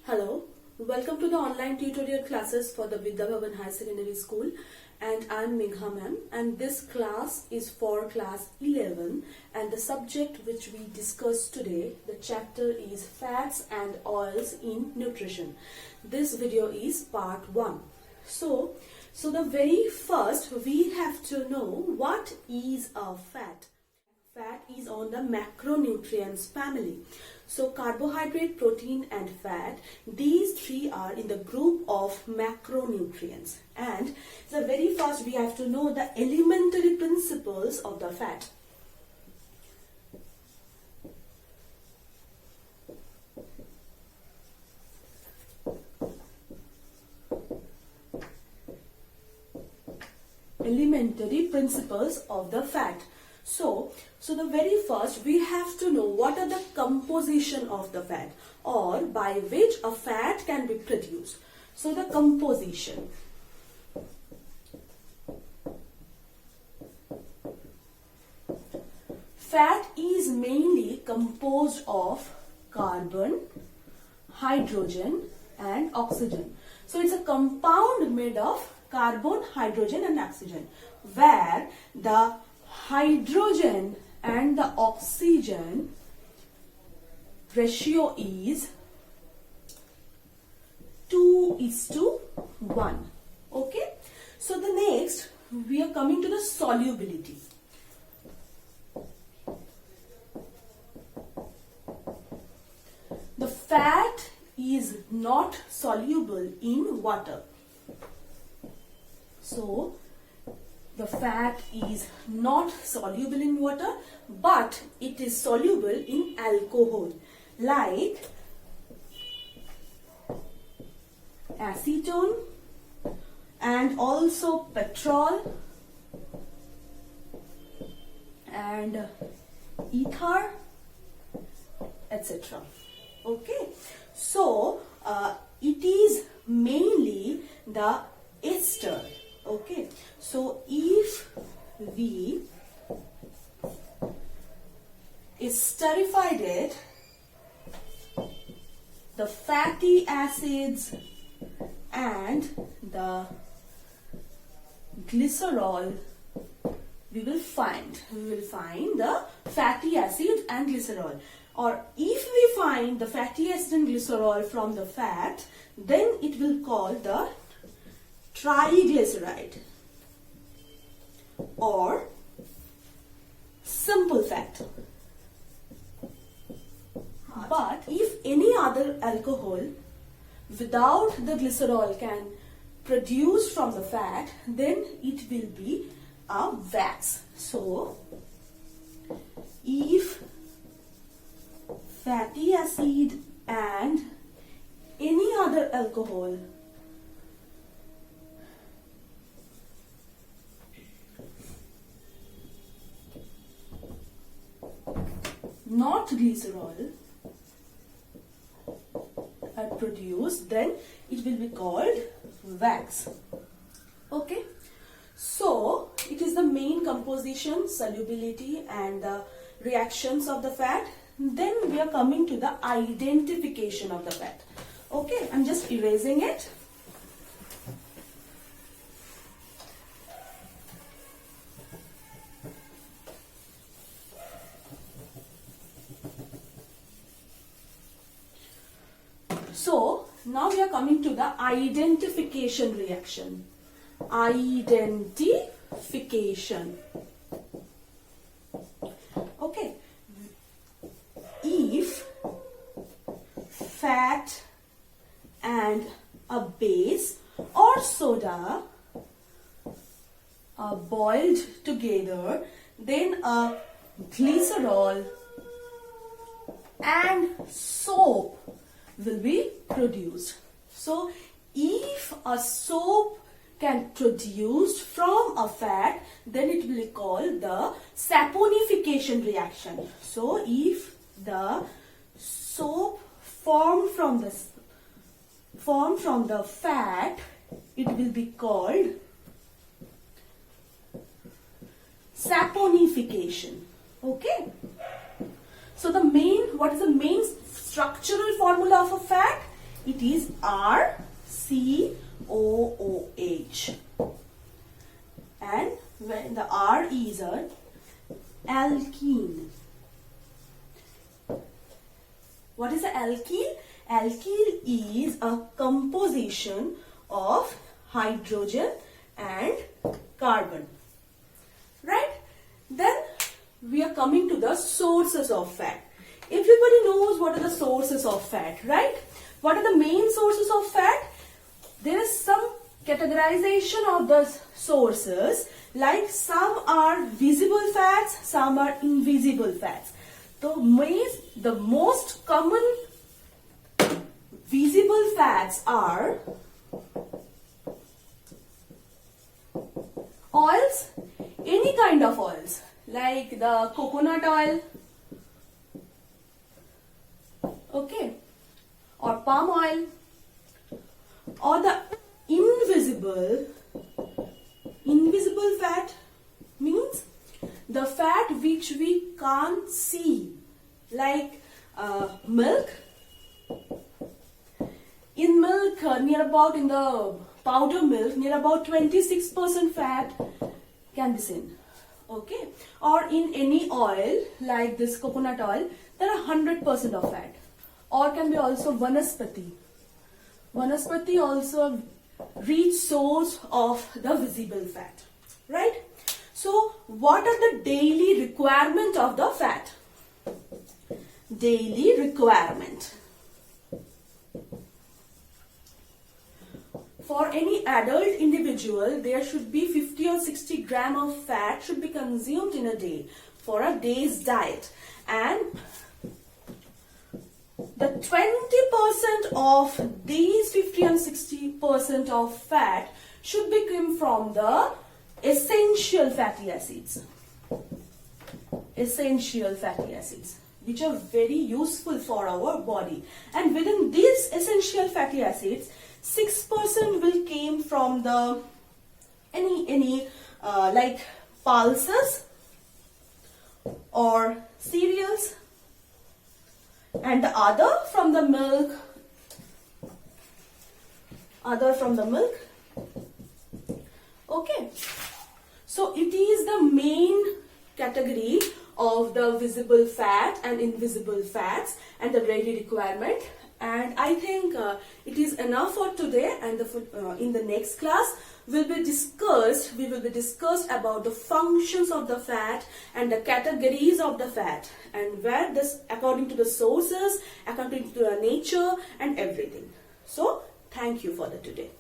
Hello, welcome to the online tutorial classes for the Vidya Bhavan High Secondary School, and I'm Megha ma'am, and this class is for class 11, and the subject which we discussed today, the chapter is fats and oils in nutrition. This video is part 1. So the very first we have to know what is a fat. Fat is on the macronutrients family. So carbohydrate, protein and fat, these three are in the group of macronutrients. And the very first we have to know the elementary principles of the fat. Elementary principles of the fat. So the very first we have to know what are the composition of the fat, or by which a fat can be produced. So the composition. Fat is mainly composed of carbon, hydrogen and oxygen. So it's a compound made of carbon, hydrogen and oxygen, where the hydrogen and the oxygen ratio is 2:1. Okay. So the next we are coming to the solubility. The fat is not soluble in water. So the fat is not soluble in water, but it is soluble in alcohol, like acetone and also petrol and ether, etc. Okay, so it is mainly the ester. Okay, so if we esterified it, the fatty acids and the glycerol, we will find the fatty acids and glycerol. Or if we find the fatty acid and glycerol from the fat, then it will call the triglyceride or simple fat. But if any other alcohol without the glycerol can produce from the fat, then it will be a wax. So if fatty acid and any other alcohol not glycerol are produced, then it will be called wax. Okay, so it is the main composition, solubility and the reactions of the fat. Then we are coming to the identification of the fat. Okay, I'm just erasing it. So now we are coming to the identification reaction. Identification. Okay. If fat and a base or soda are boiled together, then a glycerol and soap will be produced. So if a soap can produce from a fat, then it will be called the saponification reaction. So if the soap formed from the fat, it will be called saponification. Okay. So what is the main structural formula of a fat? It is RCOOH. And when the R is an alkene. What is an alkene? Alkene is a composition of hydrogen and carbon. Right? Then we are coming to the sources of fat. Everybody knows what are the sources of fat, right? What are the main sources of fat? There is some categorization of the sources, like some are visible fats, some are invisible fats. The most common visible fats are oils, any kind of oils, like the coconut oil, okay, or palm oil, or the invisible fat means the fat which we can't see, like milk. In milk, in the powder milk, near about 26% fat can be seen. Okay, or in any oil like this coconut oil, there are 100% of fat. Or can be also vanaspati. Vanaspati also rich source of the visible fat, right? So what are the daily requirement of the fat? Daily requirement. For any adult individual, there should be 50 or 60 gram of fat should be consumed in a day for a day's diet. And the 20% of these 50 and 60% of fat should be come from the essential fatty acids. Essential fatty acids, which are very useful for our body. And within these essential fatty acids, 6% will came from the like pulses or cereals, and the other from the milk. Okay, so it is the main category of the visible fat and invisible fats and the daily requirement. And I think it is enough for today, and in the next class we will be discussed about the functions of the fat and the categories of the fat, and where this according to the sources, according to the nature and everything. So thank you for the today.